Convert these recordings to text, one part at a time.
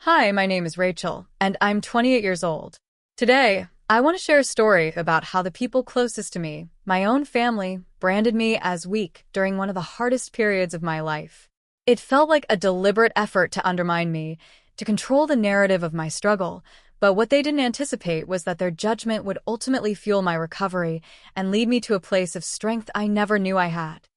Hi, my name is Rachel, and I'm 28 years old. Today, I want to share a story about how the people closest to me, my own family, branded me as weak during one of the hardest periods of my life. It felt like a deliberate effort to undermine me, to control the narrative of my struggle, but what they didn't anticipate was that their judgment would ultimately fuel my recovery and lead me to a place of strength I never knew I had.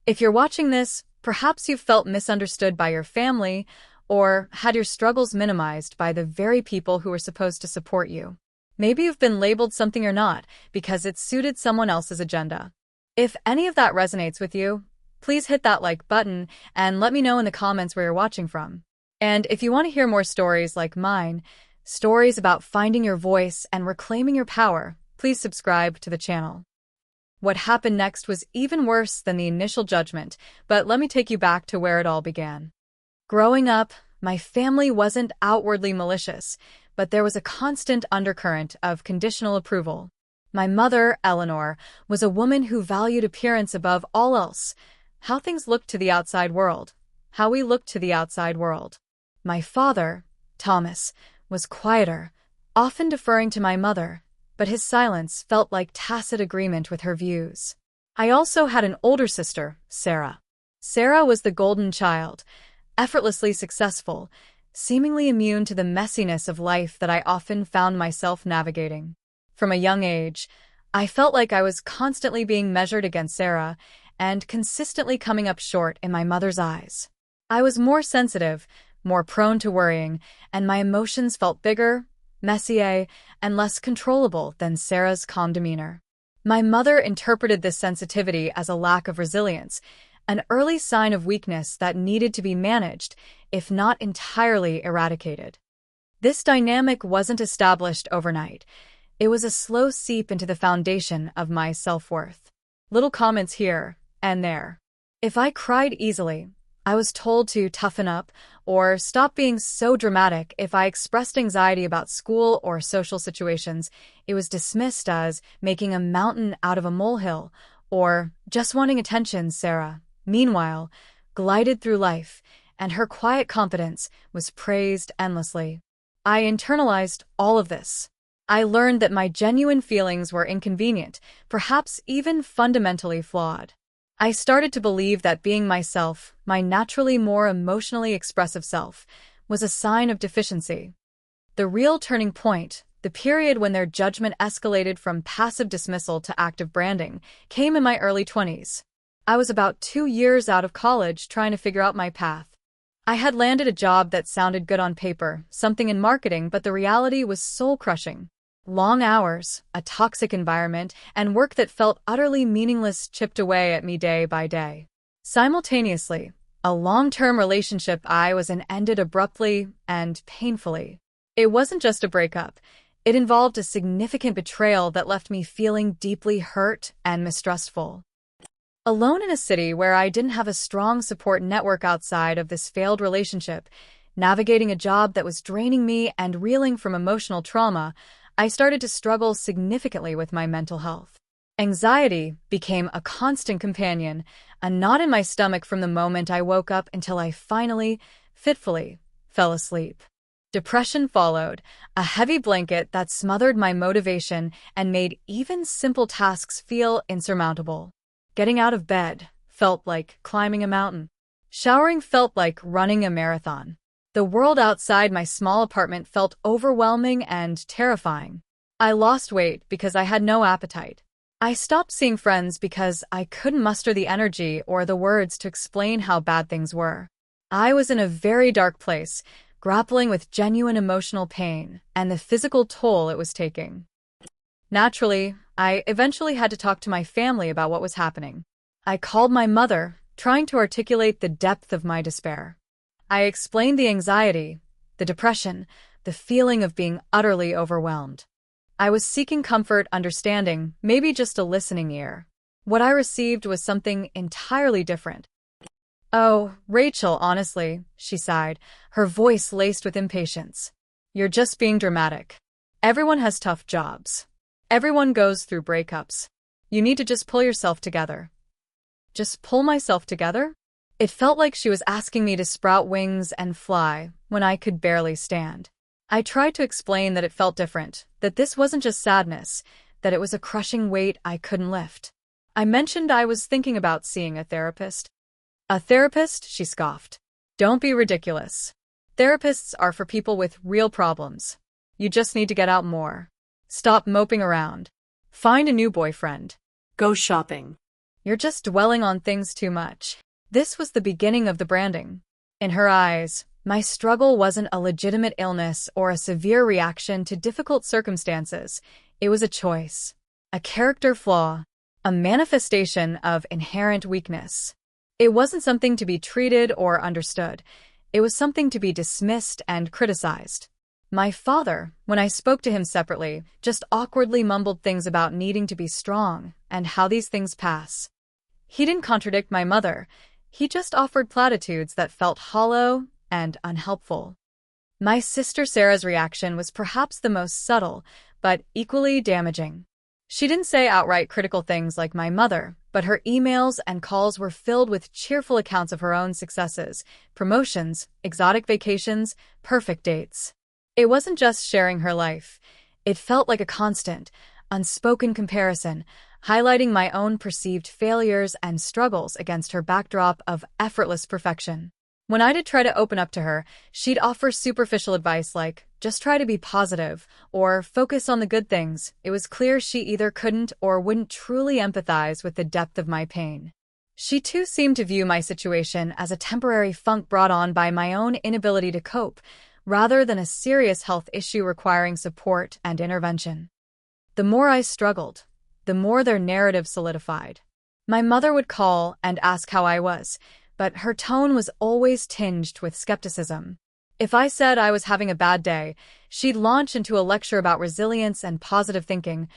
If you're watching this, perhaps you've felt misunderstood by your family, or had your struggles minimized by the very people who were supposed to support you. Maybe you've been labeled something you're not because it suited someone else's agenda. If any of that resonates with you, please hit that like button and let me know in the comments where you're watching from. And if you want to hear more stories like mine, stories about finding your voice and reclaiming your power, please subscribe to the channel. What happened next was even worse than the initial judgment, but let me take you back to where it all began. Growing up, my family wasn't outwardly malicious, but there was a constant undercurrent of conditional approval. My mother, Eleanor, was a woman who valued appearance above all else, how things looked to the outside world, how we looked to the outside world. My father, Thomas, was quieter, often deferring to my mother, but his silence felt like tacit agreement with her views. I also had an older sister, Sarah. Sarah was the golden child, effortlessly successful, seemingly immune to the messiness of life that I often found myself navigating. From a young age, I felt like I was constantly being measured against Sarah and consistently coming up short in my mother's eyes. I was more sensitive, more prone to worrying, and my emotions felt bigger, messier, and less controllable than Sarah's calm demeanor. My mother interpreted this sensitivity as a lack of resilience, an early sign of weakness that needed to be managed, if not entirely eradicated. This dynamic wasn't established overnight. It was a slow seep into the foundation of my self-worth. Little comments here and there. If I cried easily, I was told to toughen up or stop being so dramatic. If I expressed anxiety about school or social situations, it was dismissed as making a mountain out of a molehill or just wanting attention. Sarah, meanwhile, glided through life, and her quiet confidence was praised endlessly. I internalized all of this. I learned that my genuine feelings were inconvenient, perhaps even fundamentally flawed. I started to believe that being myself, my naturally more emotionally expressive self, was a sign of deficiency. The real turning point, the period when their judgment escalated from passive dismissal to active branding, came in my early 20s. I was about 2 years out of college trying to figure out my path. I had landed a job that sounded good on paper, something in marketing, but the reality was soul-crushing. Long hours, a toxic environment, and work that felt utterly meaningless chipped away at me day by day. Simultaneously, a long-term relationship I was in ended abruptly and painfully. It wasn't just a breakup. It involved a significant betrayal that left me feeling deeply hurt and mistrustful. Alone in a city where I didn't have a strong support network outside of this failed relationship, navigating a job that was draining me and reeling from emotional trauma, I started to struggle significantly with my mental health. Anxiety became a constant companion, a knot in my stomach from the moment I woke up until I finally, fitfully, fell asleep. Depression followed, a heavy blanket that smothered my motivation and made even simple tasks feel insurmountable. Getting out of bed felt like climbing a mountain. Showering felt like running a marathon. The world outside my small apartment felt overwhelming and terrifying. I lost weight because I had no appetite. I stopped seeing friends because I couldn't muster the energy or the words to explain how bad things were. I was in a very dark place, grappling with genuine emotional pain and the physical toll it was taking. Naturally, I eventually had to talk to my family about what was happening. I called my mother, trying to articulate the depth of my despair. I explained the anxiety, the depression, the feeling of being utterly overwhelmed. I was seeking comfort, understanding, maybe just a listening ear. What I received was something entirely different. "Oh, Rachel, honestly," she sighed, her voice laced with impatience. "You're just being dramatic. Everyone has tough jobs. Everyone goes through breakups. You need to just pull yourself together." Just pull myself together? It felt like she was asking me to sprout wings and fly when I could barely stand. I tried to explain that it felt different, that this wasn't just sadness, that it was a crushing weight I couldn't lift. I mentioned I was thinking about seeing a therapist. A therapist? She scoffed. Don't be ridiculous. Therapists are for people with real problems. You just need to get out more. Stop moping around. Find a new boyfriend. Go shopping. You're just dwelling on things too much. This was the beginning of the branding. In her eyes, my struggle wasn't a legitimate illness or a severe reaction to difficult circumstances. It was a choice, a character flaw, a manifestation of inherent weakness. It wasn't something to be treated or understood. It was something to be dismissed and criticized. My father, when I spoke to him separately, just awkwardly mumbled things about needing to be strong and how these things pass. He didn't contradict my mother. He just offered platitudes that felt hollow and unhelpful. My sister Sarah's reaction was perhaps the most subtle, but equally damaging. She didn't say outright critical things like my mother, but her emails and calls were filled with cheerful accounts of her own successes, promotions, exotic vacations, perfect dates. It wasn't just sharing her life. It felt like a constant, unspoken comparison, highlighting my own perceived failures and struggles against her backdrop of effortless perfection. When I did try to open up to her, she'd offer superficial advice like, just try to be positive, or focus on the good things. It was clear she either couldn't or wouldn't truly empathize with the depth of my pain. She too seemed to view my situation as a temporary funk brought on by my own inability to cope, rather than a serious health issue requiring support and intervention. The more I struggled, the more their narrative solidified. My mother would call and ask how I was, but her tone was always tinged with skepticism. If I said I was having a bad day, she'd launch into a lecture about resilience and positive thinking,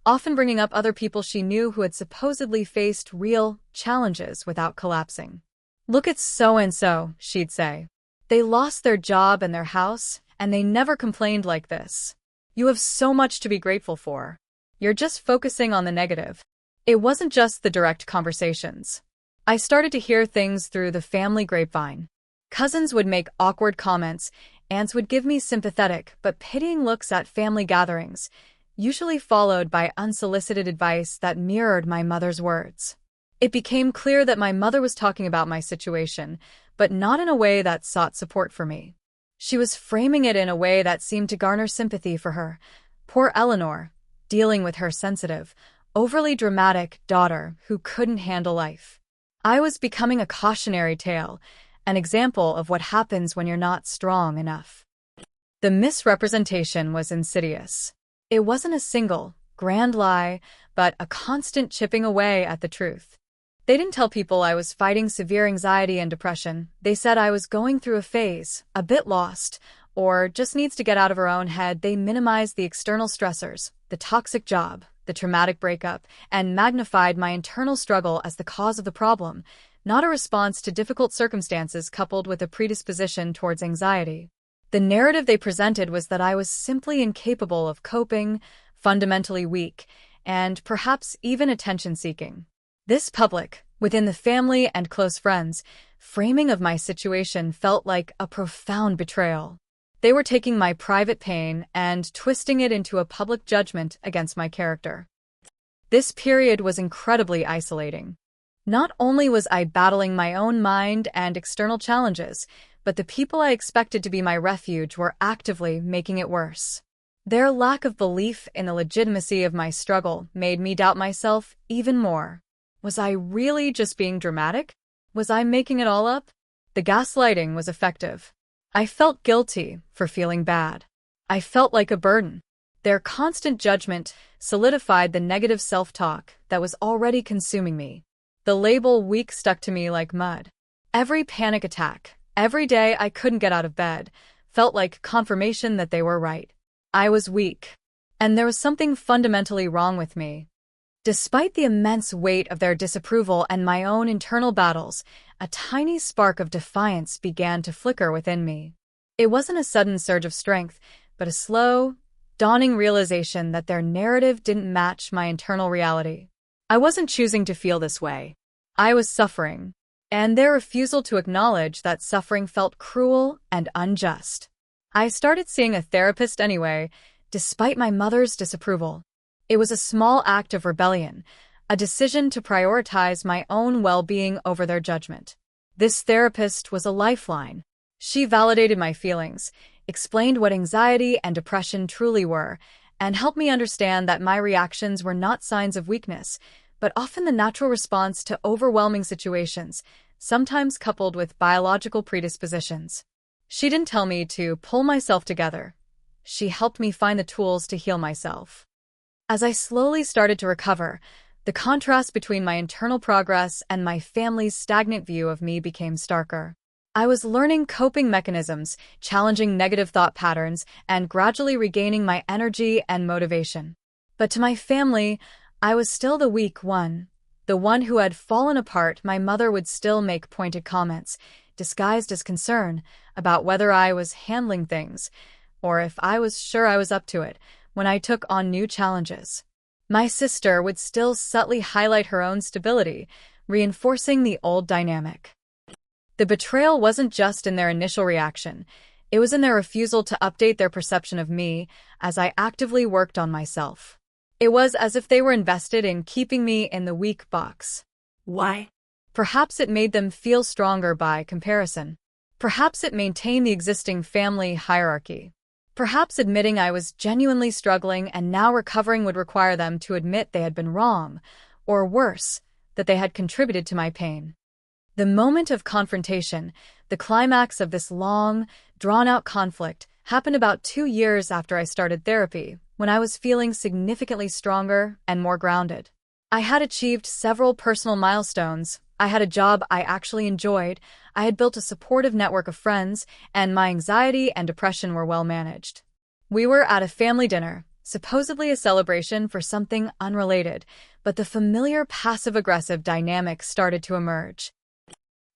often bringing up other people she knew who had supposedly faced real challenges without collapsing. Look at so-and-so, she'd say. They lost their job and their house, and they never complained like this. You have so much to be grateful for. You're just focusing on the negative. It wasn't just the direct conversations. I started to hear things through the family grapevine. Cousins would make awkward comments, aunts would give me sympathetic but pitying looks at family gatherings, usually followed by unsolicited advice that mirrored my mother's words. It became clear that my mother was talking about my situation, but not in a way that sought support for me. She was framing it in a way that seemed to garner sympathy for her. Poor Eleanor, dealing with her sensitive, overly dramatic daughter who couldn't handle life. I was becoming a cautionary tale, an example of what happens when you're not strong enough. The misrepresentation was insidious. It wasn't a single, grand lie, but a constant chipping away at the truth. They didn't tell people I was fighting severe anxiety and depression. They said I was going through a phase, a bit lost, or just needs to get out of her own head. They minimized the external stressors, the toxic job, the traumatic breakup, and magnified my internal struggle as the cause of the problem, not a response to difficult circumstances coupled with a predisposition towards anxiety. The narrative they presented was that I was simply incapable of coping, fundamentally weak, and perhaps even attention-seeking. This public, within the family and close friends, framing of my situation felt like a profound betrayal. They were taking my private pain and twisting it into a public judgment against my character. This period was incredibly isolating. Not only was I battling my own mind and external challenges, but the people I expected to be my refuge were actively making it worse. Their lack of belief in the legitimacy of my struggle made me doubt myself even more. Was I really just being dramatic? Was I making it all up? The gaslighting was effective. I felt guilty for feeling bad. I felt like a burden. Their constant judgment solidified the negative self-talk that was already consuming me. The label weak stuck to me like mud. Every panic attack, every day I couldn't get out of bed, felt like confirmation that they were right. I was weak, and there was something fundamentally wrong with me. Despite the immense weight of their disapproval and my own internal battles, a tiny spark of defiance began to flicker within me. It wasn't a sudden surge of strength, but a slow, dawning realization that their narrative didn't match my internal reality. I wasn't choosing to feel this way. I was suffering. and their refusal to acknowledge that suffering felt cruel and unjust. I started seeing a therapist anyway, despite my mother's disapproval. It was a small act of rebellion, a decision to prioritize my own well-being over their judgment. This therapist was a lifeline. She validated my feelings, explained what anxiety and depression truly were, and helped me understand that my reactions were not signs of weakness, but often the natural response to overwhelming situations, sometimes coupled with biological predispositions. She didn't tell me to pull myself together. She helped me find the tools to heal myself. As I slowly started to recover, the contrast between my internal progress and my family's stagnant view of me became starker. I was learning coping mechanisms, challenging negative thought patterns, and gradually regaining my energy and motivation. But to my family, I was still the weak one. The one who had fallen apart. My mother would still make pointed comments, disguised as concern, about whether I was handling things, or if I was sure I was up to it, when I took on new challenges. My sister would still subtly highlight her own stability, reinforcing the old dynamic. The betrayal wasn't just in their initial reaction, it was in their refusal to update their perception of me as I actively worked on myself. It was as if they were invested in keeping me in the weak box. Why? Perhaps it made them feel stronger by comparison. Perhaps it maintained the existing family hierarchy. Perhaps admitting I was genuinely struggling and now recovering would require them to admit they had been wrong, or worse, that they had contributed to my pain. The moment of confrontation, the climax of this long, drawn-out conflict, happened about 2 years after I started therapy, when I was feeling significantly stronger and more grounded. I had achieved several personal milestones. I had a job I actually enjoyed, I had built a supportive network of friends, and my anxiety and depression were well managed. We were at a family dinner, supposedly a celebration for something unrelated, but the familiar passive-aggressive dynamic started to emerge.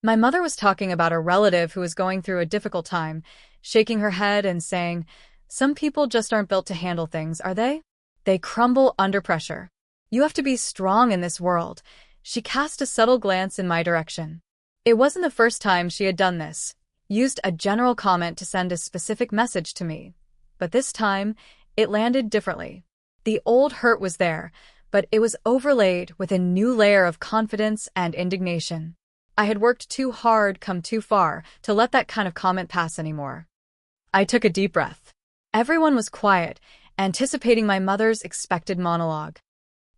My mother was talking about a relative who was going through a difficult time, shaking her head and saying, "Some people just aren't built to handle things, are they? They crumble under pressure. You have to be strong in this world." She cast a subtle glance in my direction. It wasn't the first time she had done this, used a general comment to send a specific message to me. But this time, it landed differently. The old hurt was there, but it was overlaid with a new layer of confidence and indignation. I had worked too hard, come too far, to let that kind of comment pass anymore. I took a deep breath. Everyone was quiet, anticipating my mother's expected monologue.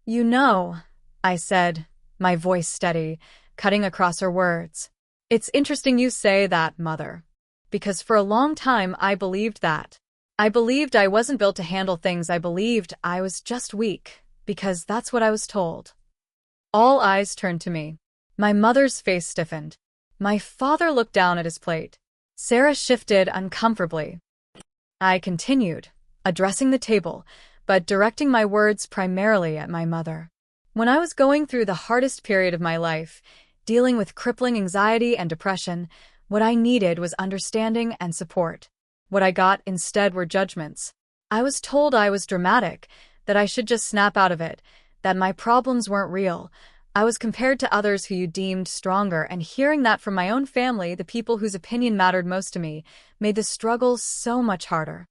"You know," I said, my voice steady, cutting across her words. "It's interesting you say that, Mother. Because for a long time I believed that. I believed I wasn't built to handle things. I believed I was just weak, because that's what I was told." All eyes turned to me. My mother's face stiffened. My father looked down at his plate. Sarah shifted uncomfortably. I continued, addressing the table, but directing my words primarily at my mother. When I was going through the hardest period of my life, dealing with crippling anxiety and depression, what I needed was understanding and support. What I got instead were judgments. I was told I was dramatic, that I should just snap out of it, that my problems weren't real. I was compared to others who you deemed stronger, and hearing that from my own family, the people whose opinion mattered most to me, made the struggle so much harder.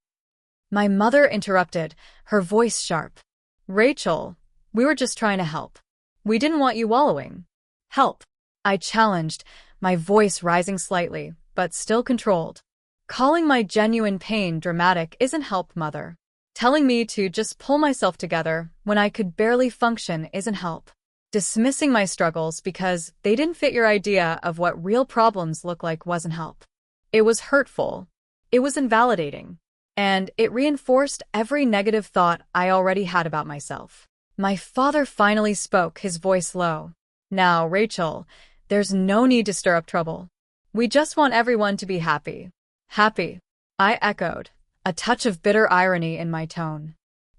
My mother interrupted, her voice sharp. "Rachel, we were just trying to help. We didn't want you wallowing." "Help?" I challenged, my voice rising slightly, but still controlled. "Calling my genuine pain dramatic isn't help, Mother. Telling me to just pull myself together when I could barely function isn't help. Dismissing my struggles because they didn't fit your idea of what real problems look like wasn't help. It was hurtful. It was invalidating. And it reinforced every negative thought I already had about myself." My father finally spoke, his voice low. "Now, Rachel, there's no need to stir up trouble. We just want everyone to be happy." "Happy?" I echoed, a touch of bitter irony in my tone.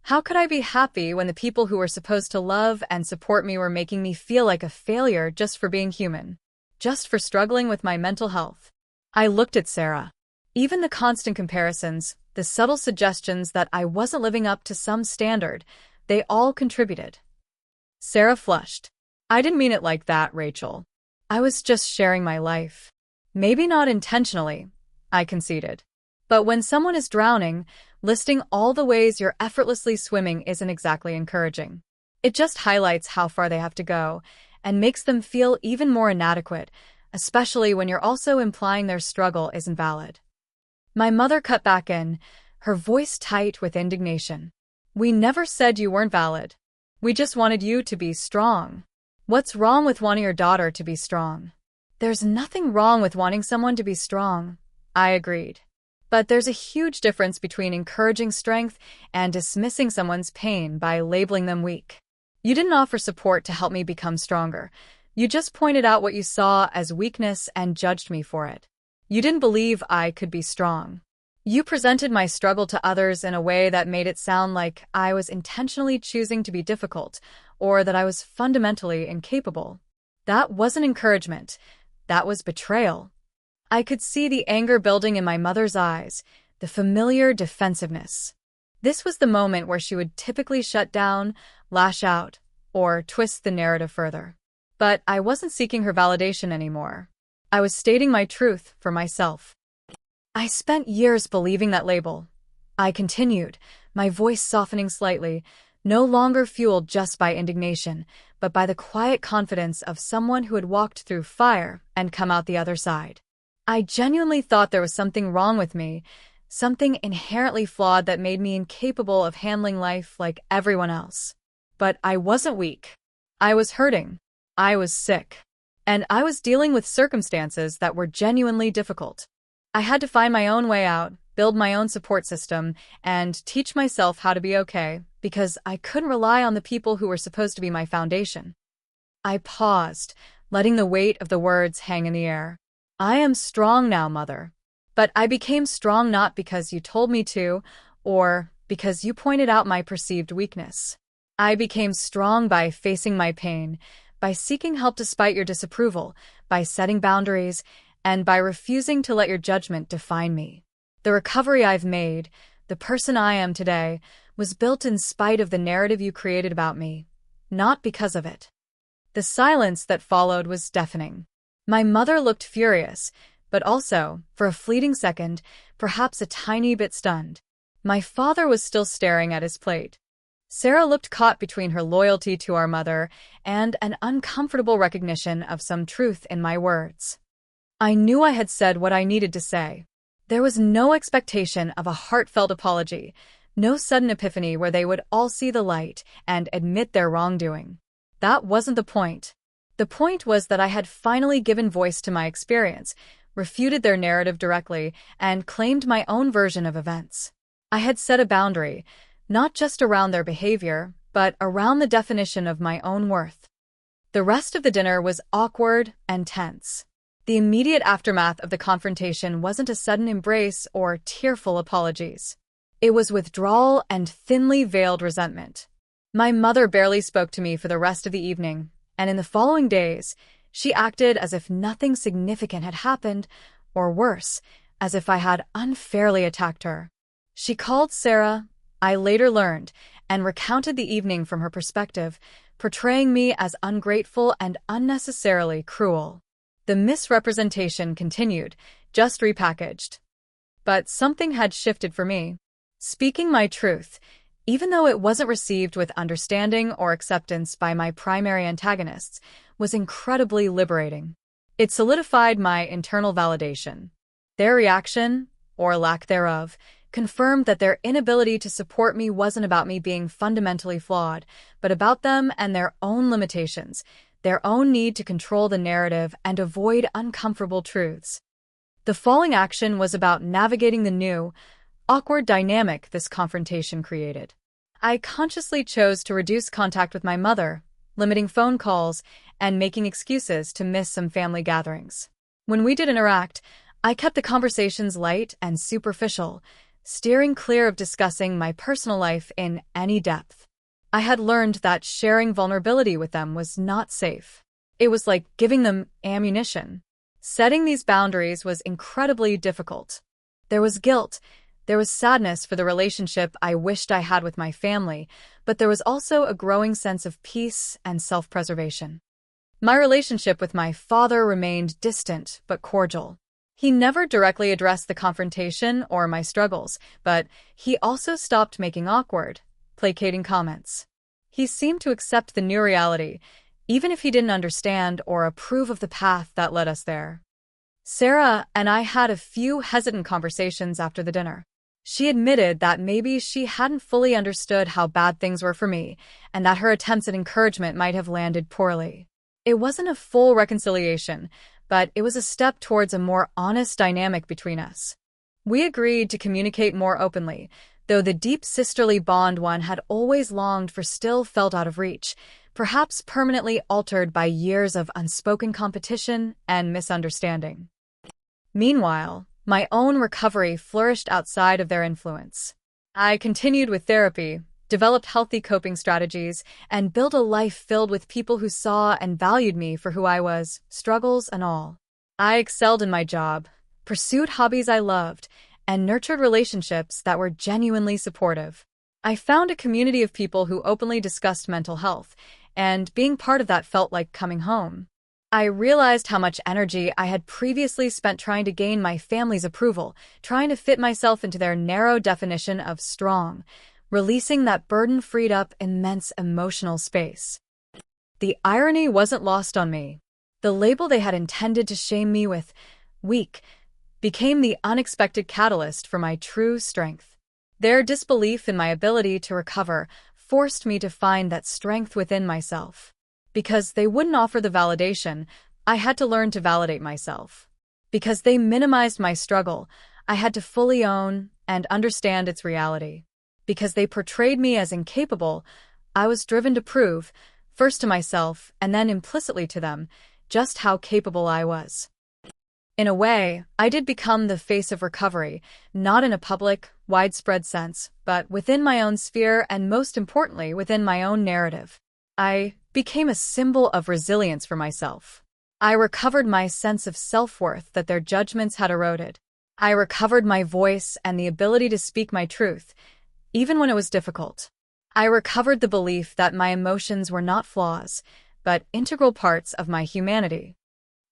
How could I be happy when the people who were supposed to love and support me were making me feel like a failure just for being human, just for struggling with my mental health? I looked at Sarah. Even the constant comparisons, the subtle suggestions that I wasn't living up to some standard, they all contributed. Sarah flushed. "I didn't mean it like that, Rachel. I was just sharing my life. Maybe not intentionally, I conceded. But when someone is drowning, listing all the ways you're effortlessly swimming isn't exactly encouraging. It just highlights how far they have to go and makes them feel even more inadequate, especially when you're also implying their struggle isn't valid. My mother cut back in, her voice tight with indignation. We never said you weren't valid. We just wanted you to be strong. What's wrong with wanting your daughter to be strong? There's nothing wrong with wanting someone to be strong, I agreed. But there's a huge difference between encouraging strength and dismissing someone's pain by labeling them weak. You didn't offer support to help me become stronger. You just pointed out what you saw as weakness and judged me for it. You didn't believe I could be strong. You presented my struggle to others in a way that made it sound like I was intentionally choosing to be difficult, or that I was fundamentally incapable. That wasn't encouragement. That was betrayal. I could see the anger building in my mother's eyes, the familiar defensiveness. This was the moment where she would typically shut down, lash out, or twist the narrative further. But I wasn't seeking her validation anymore. I was stating my truth for myself. I spent years believing that label. I continued, my voice softening slightly, no longer fueled just by indignation, but by the quiet confidence of someone who had walked through fire and come out the other side. I genuinely thought there was something wrong with me, something inherently flawed that made me incapable of handling life like everyone else. But I wasn't weak. I was hurting. I was sick. And I was dealing with circumstances that were genuinely difficult. I had to find my own way out, build my own support system, and teach myself how to be okay, because I couldn't rely on the people who were supposed to be my foundation. I paused, letting the weight of the words hang in the air. I am strong now, Mother. But I became strong not because you told me to, or because you pointed out my perceived weakness. I became strong by facing my pain, by seeking help despite your disapproval, by setting boundaries, and by refusing to let your judgment define me. The recovery I've made, the person I am today, was built in spite of the narrative you created about me, not because of it. The silence that followed was deafening. My mother looked furious, but also, for a fleeting second, perhaps a tiny bit stunned. My father was still staring at his plate. Sarah looked caught between her loyalty to our mother and an uncomfortable recognition of some truth in my words. I knew I had said what I needed to say. There was no expectation of a heartfelt apology, no sudden epiphany where they would all see the light and admit their wrongdoing. That wasn't the point. The point was that I had finally given voice to my experience, refuted their narrative directly, and claimed my own version of events. I had set a boundary, not just around their behavior, but around the definition of my own worth. The rest of the dinner was awkward and tense. The immediate aftermath of the confrontation wasn't a sudden embrace or tearful apologies. It was withdrawal and thinly veiled resentment. My mother barely spoke to me for the rest of the evening, and in the following days, she acted as if nothing significant had happened, or worse, as if I had unfairly attacked her. She called Sarah, I later learned, and recounted the evening from her perspective, portraying me as ungrateful and unnecessarily cruel. The misrepresentation continued, just repackaged. But something had shifted for me. Speaking my truth, even though it wasn't received with understanding or acceptance by my primary antagonists, was incredibly liberating. It solidified my internal validation. Their reaction, or lack thereof, confirmed that their inability to support me wasn't about me being fundamentally flawed, but about them and their own limitations, their own need to control the narrative and avoid uncomfortable truths. The falling action was about navigating the new, awkward dynamic this confrontation created. I consciously chose to reduce contact with my mother, limiting phone calls, and making excuses to miss some family gatherings. When we did interact, I kept the conversations light and superficial, steering clear of discussing my personal life in any depth. I had learned that sharing vulnerability with them was not safe. It was like giving them ammunition. Setting these boundaries was incredibly difficult. There was guilt. There was sadness for the relationship I wished I had with my family, but there was also a growing sense of peace and self-preservation. My relationship with my father remained distant but cordial. He never directly addressed the confrontation or my struggles, but he also stopped making awkward, placating comments. He seemed to accept the new reality, even if he didn't understand or approve of the path that led us there. Sarah and I had a few hesitant conversations after the dinner. She admitted that maybe she hadn't fully understood how bad things were for me, and that her attempts at encouragement might have landed poorly. It wasn't a full reconciliation, but it was a step towards a more honest dynamic between us. We agreed to communicate more openly, though the deep sisterly bond one had always longed for still felt out of reach, perhaps permanently altered by years of unspoken competition and misunderstanding. Meanwhile, my own recovery flourished outside of their influence. I continued with therapy, developed healthy coping strategies, and built a life filled with people who saw and valued me for who I was, struggles and all. I excelled in my job, pursued hobbies I loved, and nurtured relationships that were genuinely supportive. I found a community of people who openly discussed mental health, and being part of that felt like coming home. I realized how much energy I had previously spent trying to gain my family's approval, trying to fit myself into their narrow definition of strong. Releasing that burden freed up immense emotional space. The irony wasn't lost on me. The label they had intended to shame me with, weak, became the unexpected catalyst for my true strength. Their disbelief in my ability to recover forced me to find that strength within myself. Because they wouldn't offer the validation, I had to learn to validate myself. Because they minimized my struggle, I had to fully own and understand its reality. Because they portrayed me as incapable, I was driven to prove, first to myself and then implicitly to them, just how capable I was. In a way, I did become the face of recovery, not in a public, widespread sense, but within my own sphere and most importantly, within my own narrative. I became a symbol of resilience for myself. I recovered my sense of self-worth that their judgments had eroded. I recovered my voice and the ability to speak my truth, even when it was difficult. I recovered the belief that my emotions were not flaws, but integral parts of my humanity.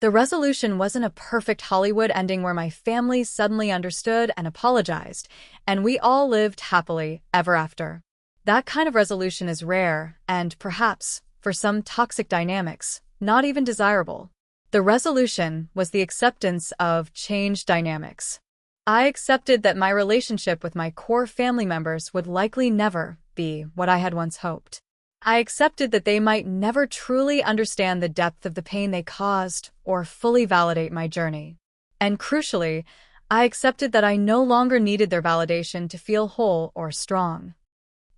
The resolution wasn't a perfect Hollywood ending where my family suddenly understood and apologized, and we all lived happily ever after. That kind of resolution is rare and, perhaps, for some toxic dynamics, not even desirable. The resolution was the acceptance of changed dynamics. I accepted that my relationship with my core family members would likely never be what I had once hoped. I accepted that they might never truly understand the depth of the pain they caused or fully validate my journey. And crucially, I accepted that I no longer needed their validation to feel whole or strong.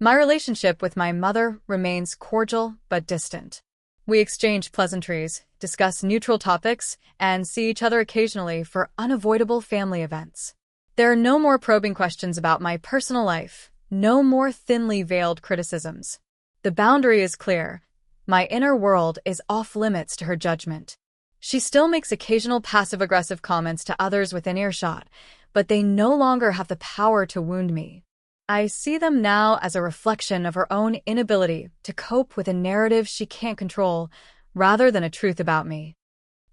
My relationship with my mother remains cordial but distant. We exchange pleasantries, discuss neutral topics, and see each other occasionally for unavoidable family events. There are no more probing questions about my personal life, no more thinly veiled criticisms. The boundary is clear. My inner world is off limits to her judgment. She still makes occasional passive-aggressive comments to others within earshot, but they no longer have the power to wound me. I see them now as a reflection of her own inability to cope with a narrative she can't control, rather than a truth about me.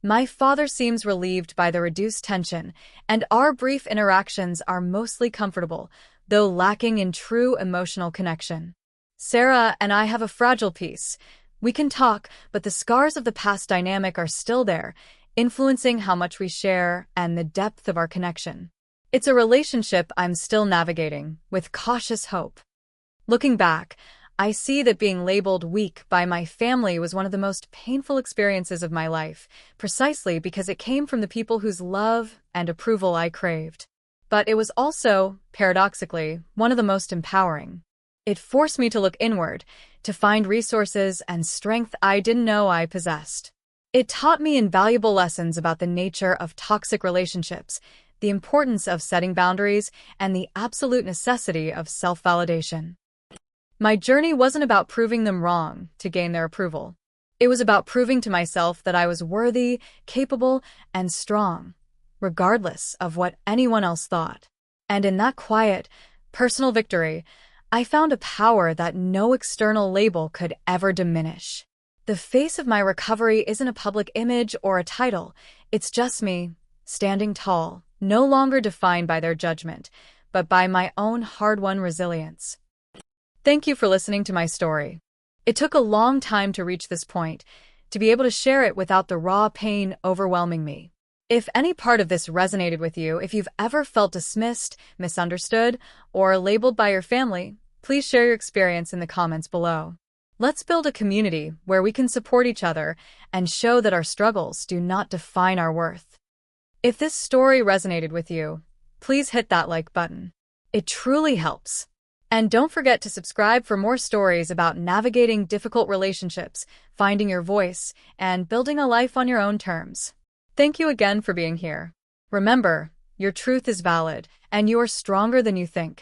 My father seems relieved by the reduced tension, and our brief interactions are mostly comfortable, though lacking in true emotional connection. Sarah and I have a fragile peace. We can talk, but the scars of the past dynamic are still there, influencing how much we share and the depth of our connection. It's a relationship I'm still navigating, with cautious hope. Looking back, I see that being labeled weak by my family was one of the most painful experiences of my life, precisely because it came from the people whose love and approval I craved. But it was also, paradoxically, one of the most empowering. It forced me to look inward, to find resources and strength I didn't know I possessed. It taught me invaluable lessons about the nature of toxic relationships, the importance of setting boundaries, and the absolute necessity of self-validation. My journey wasn't about proving them wrong to gain their approval. It was about proving to myself that I was worthy, capable, and strong, regardless of what anyone else thought. And in that quiet, personal victory, I found a power that no external label could ever diminish. The face of my recovery isn't a public image or a title. It's just me, standing tall, no longer defined by their judgment, but by my own hard-won resilience. Thank you for listening to my story. It took a long time to reach this point, to be able to share it without the raw pain overwhelming me. If any part of this resonated with you, if you've ever felt dismissed, misunderstood, or labeled by your family, please share your experience in the comments below. Let's build a community where we can support each other and show that our struggles do not define our worth. If this story resonated with you, please hit that like button. It truly helps. And don't forget to subscribe for more stories about navigating difficult relationships, finding your voice, and building a life on your own terms. Thank you again for being here. Remember, your truth is valid, and you are stronger than you think.